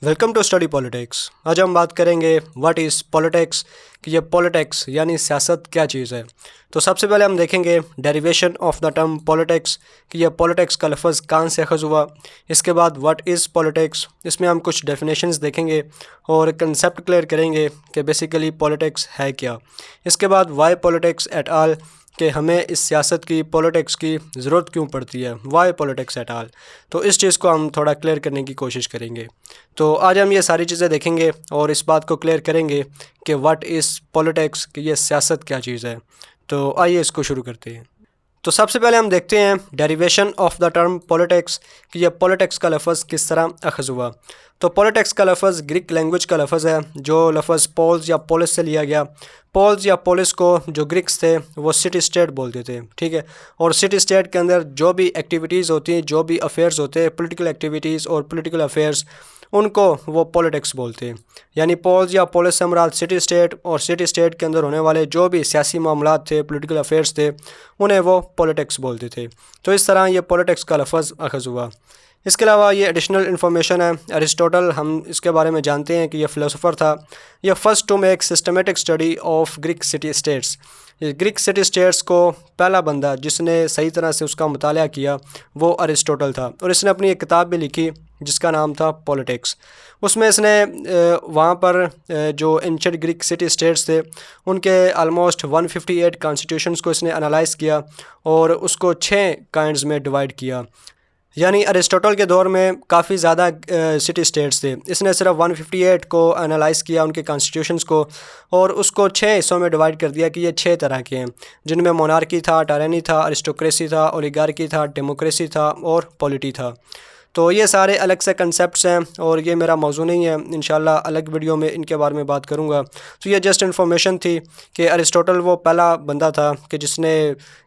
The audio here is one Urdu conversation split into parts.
Welcome to study politics. آج ہم بات کریں گے واٹ از پالیٹکس، کہ یہ پالیٹکس یعنی سیاست کیا چیز ہے۔ تو سب سے پہلے ہم دیکھیں گے derivation of the term politics, کہ یہ پالیٹکس کا لفظ کہاں سے اخذ ہوا۔ اس کے بعد واٹ از پالیٹکس، اس میں ہم کچھ ڈیفینیشنز دیکھیں گے اور کنسیپٹ کلیئر کریں گے کہ بیسیکلی پالیٹکس ہے کیا۔ اس کے بعد وائی پالیٹکس ایٹ آل، کہ ہمیں اس سیاست کی پالیٹکس کی ضرورت کیوں پڑتی ہے، وائی پالیٹکس ایٹ آل۔ تو اس چیز کو ہم تھوڑا کلیئر کرنے کی کوشش کریں گے۔ تو آج ہم یہ ساری چیزیں دیکھیں گے اور اس بات کو کلیئر کریں گے کہ واٹ از پالیٹکس، کہ یہ سیاست کیا چیز ہے۔ تو آئیے اس کو شروع کرتے ہیں۔ تو سب سے پہلے ہم دیکھتے ہیں derivation of the term politics, کہ یہ پالیٹکس کا لفظ کس طرح اخذ ہوا۔ تو پالیٹکس کا لفظ گریک لینگویج کا لفظ ہے، جو لفظ پولز یا پولس سے لیا گیا۔ پولز یا پولس کو جو گریکس تھے وہ سٹی اسٹیٹ بولتے تھے، ٹھیک ہے۔ اور سٹی اسٹیٹ کے اندر جو بھی ایکٹیویٹیز ہوتی ہیں، جو بھی افیئرز ہوتے ہیں، پولیٹیکل ایکٹیویٹیز اور پولیٹیکل افیئرز، ان کو وہ پالیٹکس بولتے ہیں۔ یعنی پولز یا پولس سے مراد سٹی اسٹیٹ، اور سٹی اسٹیٹ کے اندر ہونے والے جو بھی سیاسی معاملات تھے، پولیٹیکل افیئرز تھے، انہیں وہ پالیٹکس بولتے تھے۔ تو اس طرح یہ پالیٹکس کا لفظ اخذ ہوا۔ اس کے علاوہ یہ ایڈیشنل انفارمیشن ہے، ایرسٹوٹل، ہم اس کے بارے میں جانتے ہیں کہ یہ فلسفر تھا۔ یہ first to make systematic study of Greek city states, Greek city states کو پہلا بندہ جس نے صحیح طرح سے اس کا مطالعہ کیا وہ ایرسٹوٹل تھا، اور اس نے اپنی ایک کتاب بھی لکھی جس کا نام تھا پالیٹکس۔ اس میں اس نے وہاں پر جو اینشنٹ گریک سٹی اسٹیٹس تھے ان کے آلموسٹ 158 کانسٹیٹیوشنز کو اس نے انالائز کیا اور اس کو 6 کائنڈز میں ڈیوائڈ کیا۔ یعنی ایرسٹوٹل کے دور میں کافی زیادہ سٹی اسٹیٹس تھے، اس نے صرف 158 کو انالائز کیا ان کے کانسٹیٹیوشنز کو، اور اس کو 6 حصوں میں ڈیوائڈ کر دیا کہ یہ 6 طرح کے ہیں، جن میں مونارکی تھا، ٹائرانی تھا، ارسٹوکریسی تھا، اولیگارکی تھا، ڈیموکریسی تھا اور پولیٹی تھا۔ تو یہ سارے الگ سے کنسیپٹس ہیں اور یہ میرا موضوع نہیں ہے، انشاءاللہ الگ ویڈیو میں ان کے بارے میں بات کروں گا۔ تو یہ جسٹ انفارمیشن تھی کہ ایرسٹوٹل وہ پہلا بندہ تھا کہ جس نے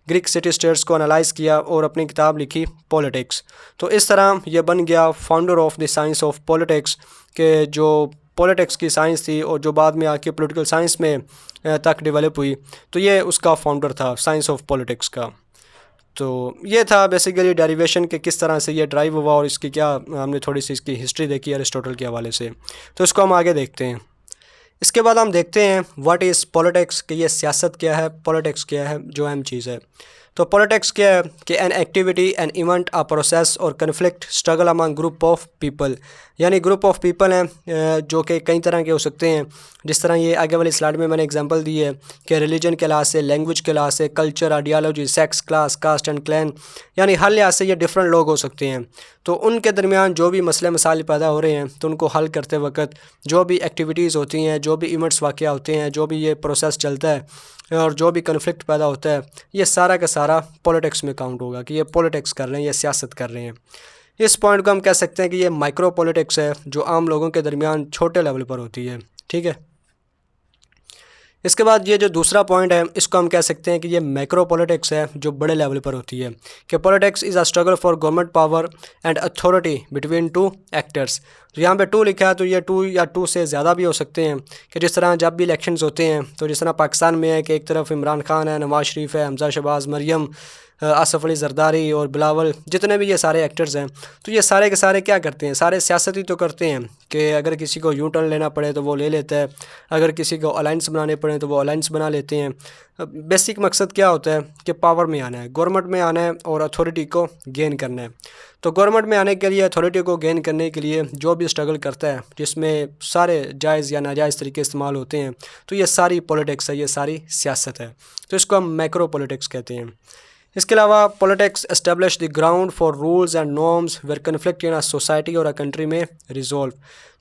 گریک سٹی اسٹیٹس کو انالائز کیا اور اپنی کتاب لکھی پالیٹکس۔ تو اس طرح یہ بن گیا founder of the science of politics, کہ جو پالیٹکس کی سائنس تھی اور جو بعد میں آ کے پولیٹیکل سائنس میں تک ڈیولپ ہوئی، تو یہ اس کا فاؤنڈر تھا سائنس آف پالیٹکس کا۔ تو یہ تھا بیسیکلی ڈیریویشن کہ کس طرح سے یہ ڈرائیو ہوا، اور اس کی کیا ہم نے تھوڑی سی اس کی ہسٹری دیکھی ایرسٹوٹل کے حوالے سے۔ تو اس کو ہم آگے دیکھتے ہیں۔ اس کے بعد ہم دیکھتے ہیں واٹ از پالیٹکس، کہ یہ سیاست کیا ہے، پالیٹکس کیا ہے، جو اہم چیز ہے۔ تو پالیٹکس کیا ہے کہ an activity, an event, a process اور conflict struggle among group of people, یعنی گروپ آف پیپل ہیں جو کہ کئی طرح کے ہو سکتے ہیں، جس طرح یہ آگے والی سلائڈ میں نے اگزامپل دی ہے کہ ریلیجن کے لحاظ سے، لینگویج کے لحاظ سے، culture, ideology, sex, class, caste and clan, یعنی ہر لحاظ سے یہ ڈفرینٹ لوگ ہو سکتے ہیں۔ تو ان کے درمیان جو بھی مسئلے مسائل پیدا ہو رہے ہیں تو ان کو حل کرتے وقت جو بھی ایکٹیویٹیز ہوتی ہیں، جو بھی ایونٹس واقعہ ہوتے ہیں، جو بھی یہ پروسیس چلتا ہے اور جو بھی کنفلکٹ پیدا ہوتا ہے، یہ سارا کا سارا پالیٹکس میں کاؤنٹ ہوگا کہ یہ پالیٹکس کر رہے ہیں، یہ سیاست کر رہے ہیں۔ اس پوائنٹ کو ہم کہہ سکتے ہیں کہ یہ مائکرو پالیٹکس ہے، جو عام لوگوں کے درمیان چھوٹے لیول پر ہوتی ہے، ٹھیک ہے۔ اس کے بعد یہ جو دوسرا پوائنٹ ہے اس کو ہم کہہ سکتے ہیں کہ یہ میکرو پالیٹکس ہے، جو بڑے لیول پر ہوتی ہے، کہ politics is a struggle for government power and authority between two actors. تو یہاں پہ 2 لکھا ہے، تو یہ 2 یا 2 سے زیادہ بھی ہو سکتے ہیں، کہ جس طرح جب بھی الیکشنز ہوتے ہیں تو جس طرح پاکستان میں ہے کہ ایک طرف عمران خان ہے، نواز شریف ہے، حمزہ شہباز، مریم، آصف علی زرداری اور بلاول، جتنے بھی یہ سارے ایکٹرز ہیں، تو یہ سارے کے سارے کیا کرتے ہیں، سارے سیاست ہی تو کرتے ہیں، کہ اگر کسی کو یو ٹرن لینا پڑے تو وہ لے لیتا ہے، اگر کسی کو الائنس بنانے پڑے تو وہ الائنس بنا لیتے ہیں۔ بیسک مقصد کیا ہوتا ہے کہ پاور میں آنا ہے، گورنمنٹ میں آنا ہے اور اتھارٹی کو گین کرنا ہے۔ تو گورنمنٹ میں آنے کے لیے، اتھارٹی کو گین کرنے کے لیے جو بھی اسٹرگل کرتا ہے، جس میں سارے جائز یا ناجائز طریقے استعمال ہوتے ہیں، تو یہ ساری پولیٹکس ہے، یہ ساری سیاست ہے۔ تو اس کو ہم میکرو پولیٹکس کہتے ہیں۔ اس کے علاوہ politics establish the ground for rules and norms where conflict in a society اور اے کنٹری میں ریزولو۔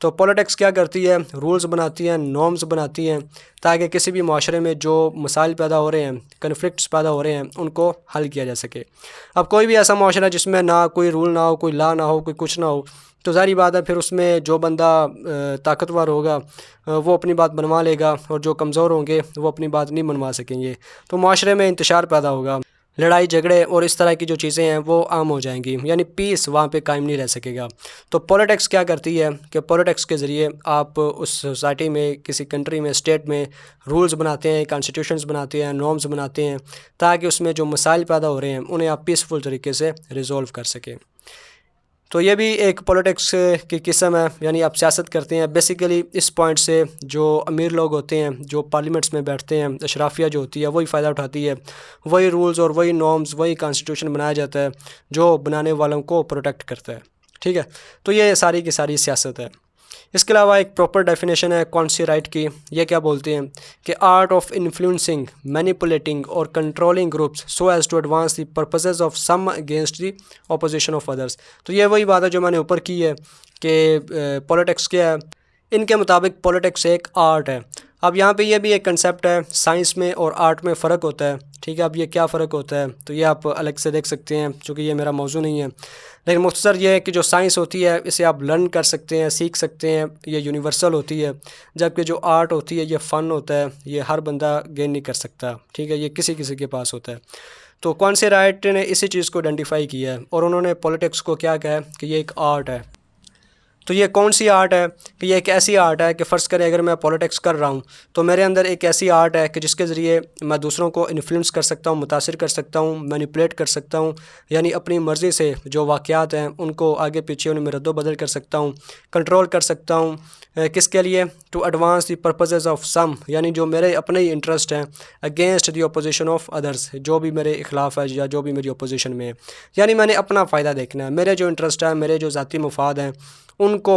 تو پولیٹکس کیا کرتی ہے، رولز بناتی ہیں، نارمز بناتی ہیں، تاکہ کسی بھی معاشرے میں جو مسائل پیدا ہو رہے ہیں، کنفلکٹس پیدا ہو رہے ہیں، ان کو حل کیا جا سکے۔ اب کوئی بھی ایسا معاشرہ جس میں نہ کوئی رول نہ ہو، کوئی لا نہ ہو، کوئی کچھ نہ ہو، تو ظاہری بات ہے پھر اس میں جو بندہ طاقتور ہوگا وہ اپنی بات بنوا لے گا، اور جو کمزور ہوں گے وہ اپنی بات نہیں بنوا سکیں گے۔ تو معاشرے میں انتشار پیدا ہوگا، لڑائی جھگڑے اور اس طرح کی جو چیزیں ہیں وہ عام ہو جائیں گی، یعنی پیس وہاں پہ قائم نہیں رہ سکے گا۔ تو پولیٹکس کیا کرتی ہے کہ پولیٹکس کے ذریعے آپ اس سوسائٹی میں، کسی کنٹری میں، اسٹیٹ میں رولز بناتے ہیں، کانسٹیٹیوشنز بناتے ہیں، نارمز بناتے ہیں، تاکہ اس میں جو مسائل پیدا ہو رہے ہیں انہیں آپ پیسفل طریقے سے ریزولو کر سکیں۔ تو یہ بھی ایک پولیٹکس کی قسم ہے، یعنی آپ سیاست کرتے ہیں بیسیکلی اس پوائنٹ سے جو امیر لوگ ہوتے ہیں جو پارلیمنٹس میں بیٹھتے ہیں، اشرافیہ جو ہوتی ہے وہی فائدہ اٹھاتی ہے، وہی رولز اور وہی نارمز وہی کانسٹیٹیوشن بنایا جاتا ہے جو بنانے والوں کو پروٹیکٹ کرتا ہے، ٹھیک ہے۔ تو یہ ساری کی ساری سیاست ہے۔ اس کے علاوہ ایک پراپر ڈیفینیشن ہے کون سی رائٹ کی، یہ کیا بولتے ہیں کہ آرٹ آف انفلوئنسنگ مینیپولیٹنگ اور controlling groups so as to advance the purposes of some against the opposition of others. تو یہ وہی بات ہے جو میں نے اوپر کی ہے کہ پولیٹکس کیا ہے، ان کے مطابق پولیٹکس ایک آرٹ ہے۔ اب یہاں پہ یہ بھی ایک کنسیپٹ ہے، سائنس میں اور آرٹ میں فرق ہوتا ہے، ٹھیک ہے۔ اب یہ کیا فرق ہوتا ہے تو یہ آپ الگ سے دیکھ سکتے ہیں چونکہ یہ میرا موضوع نہیں ہے، لیکن مختصر یہ ہے کہ جو سائنس ہوتی ہے اسے آپ لرن کر سکتے ہیں، سیکھ سکتے ہیں، یہ یونیورسل ہوتی ہے، جبکہ جو آرٹ ہوتی ہے یہ فن ہوتا ہے، یہ ہر بندہ گین نہیں کر سکتا، ٹھیک ہے، یہ کسی کسی کے پاس ہوتا ہے۔ تو کون سے رائٹ نے اسی چیز کو آئیڈینٹیفائی کیا ہے اور انہوں نے پولیٹکس کو کیا کہا ہے کہ یہ ایک آرٹ ہے۔ تو یہ کون سی آرٹ ہے کہ یہ ایک ایسی آرٹ ہے کہ فرض کریں اگر میں پولیٹکس کر رہا ہوں تو میرے اندر ایک ایسی آرٹ ہے کہ جس کے ذریعے میں دوسروں کو انفلوئنس کر سکتا ہوں، متاثر کر سکتا ہوں، مینیپولیٹ کر سکتا ہوں، یعنی اپنی مرضی سے جو واقعات ہیں ان کو آگے پیچھے ان میں رد و بدل کر سکتا ہوں، کنٹرول کر سکتا ہوں۔ کس کے لیے؟ To advance the purposes of some, یعنی جو میرے اپنے ہی انٹرسٹ ہیں، against the opposition of others, جو بھی میرے اخلاف ہے یا جو بھی میری اپوزیشن میں ہے، یعنی میں نے اپنا فائدہ دیکھنا ہے، میرے جو انٹرسٹ ہے، میرے جو ذاتی مفاد ہیں ان کو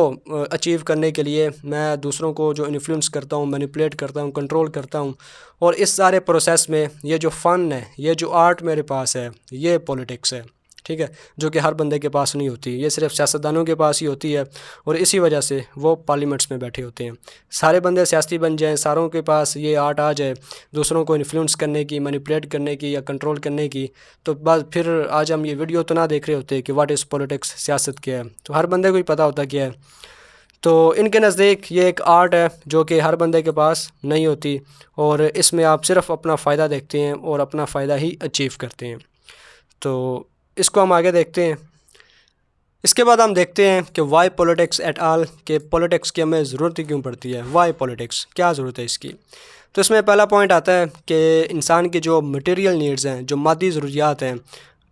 اچیو کرنے کے لیے میں دوسروں کو جو انفلوئنس کرتا ہوں، مینیپولیٹ کرتا ہوں، کنٹرول کرتا ہوں، اور اس سارے پروسیس میں یہ جو فن ہے، یہ جو آرٹ میرے پاس ہے، یہ پولیٹکس ہے، ٹھیک ہے، جو کہ ہر بندے کے پاس نہیں ہوتی، یہ صرف سیاستدانوں کے پاس ہی ہوتی ہے، اور اسی وجہ سے وہ پارلیمنٹس میں بیٹھے ہوتے ہیں۔ سارے بندے سیاسی بن جائیں، ساروں کے پاس یہ آرٹ آ جائے دوسروں کو انفلوئنس کرنے کی، مینیپولیٹ کرنے کی یا کنٹرول کرنے کی، تو بس پھر آج ہم یہ ویڈیو تو نہ دیکھ رہے ہوتے کہ واٹ از پولیٹکس، سیاست کیا ہے، تو ہر بندے کو ہی پتہ ہوتا کیا ہے۔ تو ان کے نزدیک یہ ایک آرٹ ہے جو کہ ہر بندے کے پاس نہیں ہوتی، اور اس میں آپ صرف اپنا فائدہ دیکھتے ہیں اور اپنا فائدہ ہی اچیو کرتے ہیں۔ تو اس کو ہم آگے دیکھتے ہیں۔ اس کے بعد ہم دیکھتے ہیں کہ وائی پولیٹکس ایٹ آل، کہ پولیٹکس کی ہمیں ضرورت ہی کیوں پڑتی ہے، وائی پولیٹکس، کیا ضرورت ہے اس کی۔ تو اس میں پہلا پوائنٹ آتا ہے کہ انسان کی جو مٹیریل نیڈز ہیں، جو مادی ضروریات ہیں،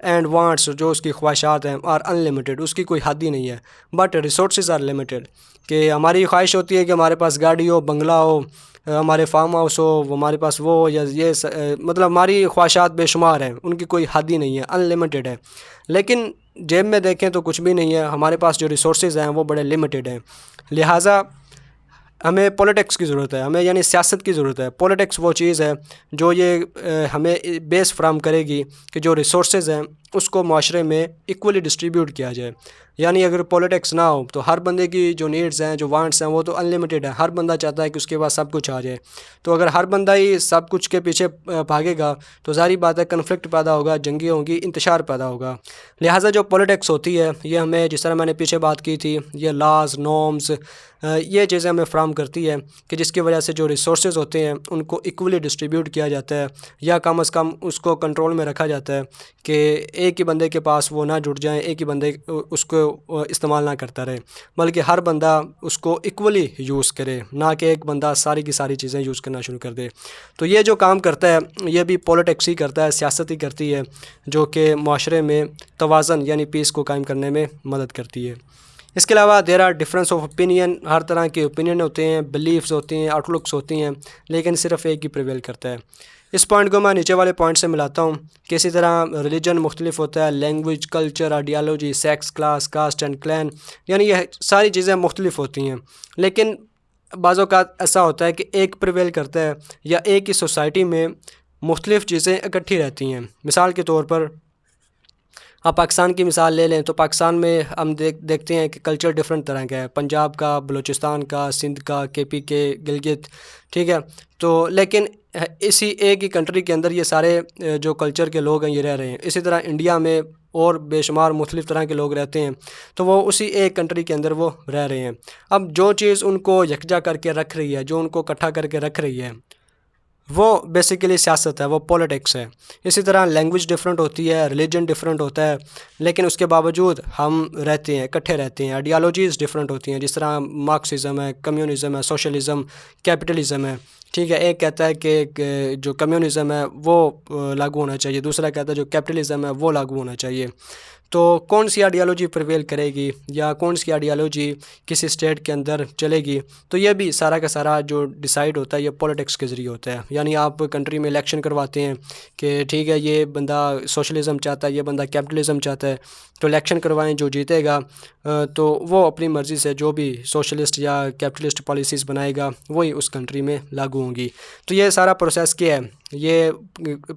اینڈ وانٹس، جو اس کی خواہشات ہیں، آر ان لمیٹیڈ، اس کی کوئی حد ہی نہیں ہے، بٹ ریسورسز آر لمیٹیڈ، کہ ہماری خواہش ہوتی ہے کہ ہمارے پاس گاڑی ہو، بنگلہ ہو، ہمارے فارم ہاؤس ہو، ہمارے پاس وہ ہو، یا یہ مطلب ہماری خواہشات بے شمار ہیں، ان کی کوئی حد ہی نہیں ہے، ان لمیٹیڈ ہے، لیکن جیب میں دیکھیں تو کچھ بھی نہیں ہے، ہمارے پاس جو ریسورسز ہیں وہ بڑے لمیٹیڈ ہیں، لہٰذا ہمیں پولیٹکس کی ضرورت ہے، ہمیں یعنی سیاست کی ضرورت ہے۔ پولیٹکس وہ چیز ہے جو یہ ہمیں بیس فراہم کرے گی کہ جو ریسورسز ہیں اس کو معاشرے میں ایکولی ڈسٹریبیوٹ کیا جائے، یعنی اگر پولیٹکس نہ ہو تو ہر بندے کی جو نیڈز ہیں، جو وانٹس ہیں، وہ تو ان لمیٹیڈ ہے، ہر بندہ چاہتا ہے کہ اس کے پاس سب کچھ آ جائے، تو اگر ہر بندہ ہی سب کچھ کے پیچھے بھاگے گا تو ظاہری بات ہے کنفلکٹ پیدا ہوگا، جنگیں ہوں گی، انتشار پیدا ہوگا۔ لہٰذا جو پولیٹکس ہوتی ہے یہ ہمیں، جس طرح میں نے پیچھے بات کی تھی، یہ لاز، نارمز، یہ چیزیں ہمیں فراہم کرتی ہے کہ جس کی وجہ سے جو ریسورسز ہوتے ہیں ان کو ایکولی ڈسٹریبیوٹ کیا جاتا ہے، یا کم از کم اس کو کنٹرول میں رکھا جاتا ہے کہ ایک ہی بندے کے پاس وہ نہ جڑ جائیں، ایک ہی بندے اس کو استعمال نہ کرتا رہے، بلکہ ہر بندہ اس کو ایکولی یوز کرے، نہ کہ ایک بندہ ساری کی ساری چیزیں یوز کرنا شروع کر دے۔ تو یہ جو کام کرتا ہے یہ بھی پولیٹکس ہی کرتا ہے، سیاست ہی کرتی ہے، جو کہ معاشرے میں توازن یعنی پیس کو قائم کرنے میں مدد کرتی ہے۔ اس کے علاوہ there are difference of opinion, ہر طرح کے اوپینین ہوتے ہیں، بلیفز ہوتی ہیں، آؤٹ لکس ہوتی ہیں، لیکن صرف ایک ہی پریویل کرتا ہے۔ اس پوائنٹ کو میں نیچے والے پوائنٹ سے ملاتا ہوں کہ اسی طرح ریلیجن مختلف ہوتا ہے، language, culture, ideology, sex, class, caste and clan, یعنی یہ ساری چیزیں مختلف ہوتی ہیں، لیکن بعض اوقات ایسا ہوتا ہے کہ ایک پریویل کرتا ہے، یا ایک ہی سوسائٹی میں مختلف چیزیں اکٹھی رہتی ہیں۔ مثال کے طور پر آپ پاکستان کی مثال لے لیں تو پاکستان میں ہم دیکھتے ہیں کہ کلچر ڈفرینٹ طرح کا ہے، پنجاب کا، بلوچستان کا، سندھ کا، کے پی کے، گلگت، ٹھیک ہے، تو لیکن اسی ایک ہی کنٹری کے اندر یہ سارے جو کلچر کے لوگ ہیں یہ رہ رہے ہیں۔ اسی طرح انڈیا میں اور بے شمار مختلف طرح کے لوگ رہتے ہیں، تو وہ اسی ایک کنٹری کے اندر وہ رہ رہے ہیں۔ اب جو چیز ان کو یکجا کر کے رکھ رہی ہے، جو ان کو اکٹھا کر کے رکھ رہی ہے، وہ بیسیکلی سیاست ہے، وہ پولیٹکس ہے۔ اسی طرح لینگویج ڈفرینٹ ہوتی ہے، ریلیجن ڈفرینٹ ہوتا ہے، لیکن اس کے باوجود ہم رہتے ہیں، اکٹھے رہتے ہیں۔ آئیڈیالوجیز ڈفرینٹ ہوتی ہیں، جس طرح مارکسزم ہے، کمیونزم ہے، سوشلزم، کیپٹلزم ہے، ٹھیک ہے، ایک کہتا ہے کہ جو کمیونزم ہے وہ لاگو ہونا چاہیے، دوسرا کہتا ہے جو کیپٹلزم ہے وہ لاگو ہونا چاہیے۔ تو کون سی آئیڈیالوجی پریویل کرے گی یا کون سی آئیڈیالوجی کسی اسٹیٹ کے اندر چلے گی، تو یہ بھی سارا کا سارا جو ڈیسائیڈ ہوتا ہے یہ پولیٹکس کے ذریعے ہوتا ہے۔ یعنی آپ کنٹری میں الیکشن کرواتے ہیں کہ ٹھیک ہے یہ بندہ سوشلزم چاہتا ہے، یہ بندہ کیپٹلزم چاہتا ہے، تو الیکشن کروائیں، جو جیتے گا تو وہ اپنی مرضی سے جو بھی سوشلسٹ یا کیپٹلسٹ پالیسیز بنائے گا وہی اس کنٹری میں لاگو ہوں گی۔ تو یہ سارا پروسیس کیا ہے؟ یہ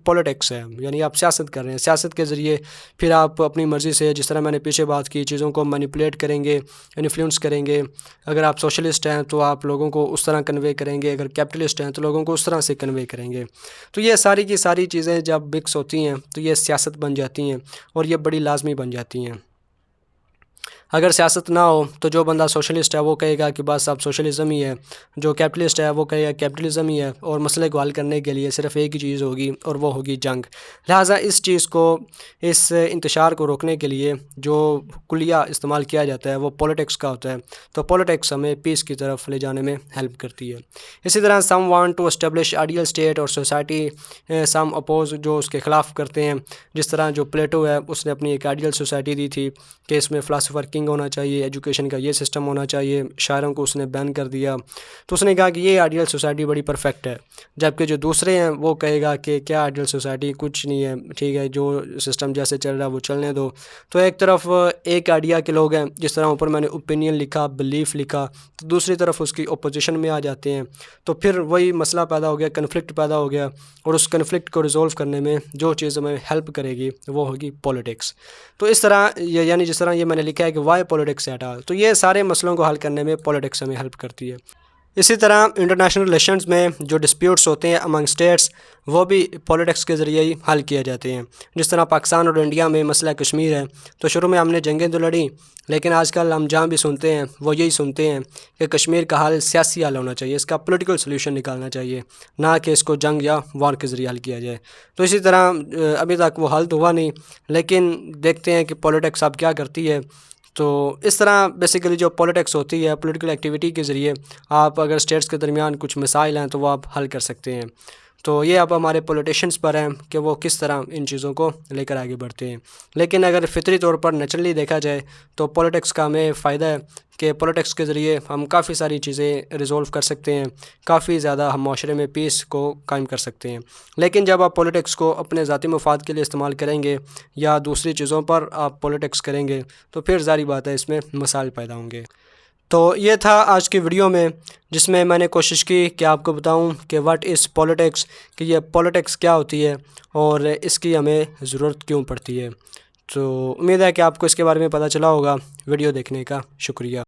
پولیٹکس ہے، یعنی آپ سیاست کر رہے ہیں، سیاست کے ذریعے پھر آپ اپنی مرضی سے، جس طرح میں نے پیچھے بات کی، چیزوں کو مینیپولیٹ کریں گے، انفلوئنس کریں گے۔ اگر آپ سوشلسٹ ہیں تو آپ لوگوں کو اس طرح کنوے کریں گے، اگر کیپٹلسٹ ہیں تو لوگوں کو اس طرح سے کنوے کریں گے۔ تو یہ ساری کی ساری چیزیں جب مکس ہوتی ہیں تو یہ سیاست بن جاتی ہیں اور یہ بڑی لازمی بن جاتی ہیں۔ اگر سیاست نہ ہو تو جو بندہ سوشلسٹ ہے وہ کہے گا کہ بس اب سوشلزم ہی ہے، جو کیپٹلسٹ ہے وہ کہے گا کیپٹلزم ہی ہے، اور مسئلے کو حل کرنے کے لیے صرف ایک ہی چیز ہوگی اور وہ ہوگی جنگ۔ لہٰذا اس چیز کو، اس انتشار کو روکنے کے لیے جو کلیہ استعمال کیا جاتا ہے وہ پولیٹکس کا ہوتا ہے۔ تو پولیٹکس ہمیں پیس کی طرف لے جانے میں ہیلپ کرتی ہے۔ اسی طرح some want to establish ideal state اور سوسائٹی، سم اپوز جو اس کے خلاف کرتے ہیں، جس طرح جو پلیٹو ہے اس نے اپنی ایک آئیڈیل سوسائٹی دی تھی کہ اس میں فلاسفر کنگ ہونا چاہیے، ایجوکیشن کا یہ سسٹم ہونا چاہیے، شاعروں کو اس نے بین کر دیا۔ تو اس نے کہا کہ یہ آئیڈیل سوسائٹی بڑی پرفیکٹ ہے، جبکہ جو دوسرے ہیں وہ کہے گا کہ کیا آئیڈیل سوسائٹی، کچھ نہیں ہے، ٹھیک ہے جو سسٹم جیسے چل رہا ہے وہ چلنے دو۔ تو ایک طرف ایک آئیڈیا کے لوگ ہیں، جس طرح اوپر میں نے اوپینین لکھا، بلیف لکھا، تو دوسری طرف اس کی اپوزیشن میں آ جاتے ہیں، تو پھر وہی مسئلہ پیدا ہو گیا، کنفلکٹ پیدا ہو گیا، اور اس کنفلکٹ کو ریزولو کرنے میں جو چیز ہمیں ہیلپ کرے گی وہ ہوگی پولیٹکس۔ تو اس طرح یعنی جس طرح یہ میں نے لکھا ہے کہ وائی پولیٹکس ایٹ آل، تو یہ سارے مسئلوں کو حل کرنے میں پولیٹکس ہمیں ہیلپ کرتی ہے۔ اسی طرح انٹرنیشنل ریلیشنز میں جو ڈسپیوٹس ہوتے ہیں امنگ اسٹیٹس، وہ بھی پولیٹکس کے ذریعے ہی حل کیے جاتے ہیں۔ جس طرح پاکستان اور انڈیا میں مسئلہ کشمیر ہے، تو شروع میں ہم نے جنگیں تو لڑیں، لیکن آج کل ہم جہاں بھی سنتے ہیں وہ یہی سنتے ہیں کہ کشمیر کا حل سیاسی حل ہونا چاہیے، اس کا پولیٹیکل سلیوشن نکالنا چاہیے، نہ کہ اس کو جنگ یا وار کے ذریعے حل کیا جائے۔ تو اسی طرح ابھی تک وہ حل تو ہوا نہیں، لیکن دیکھتے ہیں کہ پولیٹکس اب کیا کرتی ہے۔ تو اس طرح بیسیکلی جو پولیٹکس ہوتی ہے، پولیٹیکل ایکٹیویٹی کے ذریعے آپ اگر اسٹیٹس کے درمیان کچھ مسائل ہیں تو وہ آپ حل کر سکتے ہیں۔ تو یہ اب ہمارے پولیٹیشنز پر ہیں کہ وہ کس طرح ان چیزوں کو لے کر آگے بڑھتے ہیں۔ لیکن اگر فطری طور پر نیچرلی دیکھا جائے تو پولیٹکس کا ہمیں فائدہ ہے کہ پولیٹکس کے ذریعے ہم کافی ساری چیزیں ریزولو کر سکتے ہیں، کافی زیادہ ہم معاشرے میں پیس کو قائم کر سکتے ہیں۔ لیکن جب آپ پولیٹکس کو اپنے ذاتی مفاد کے لیے استعمال کریں گے یا دوسری چیزوں پر آپ پولیٹکس کریں گے تو پھر ظاہری بات ہے اس میں مسائل پیدا ہوں گے۔ تو یہ تھا آج کی ویڈیو میں، جس میں میں نے کوشش کی کہ آپ کو بتاؤں کہ واٹ از پولیٹکس، کہ یہ پولیٹکس کیا ہوتی ہے اور اس کی ہمیں ضرورت کیوں پڑتی ہے۔ تو امید ہے کہ آپ کو اس کے بارے میں پتہ چلا ہوگا۔ ویڈیو دیکھنے کا شکریہ۔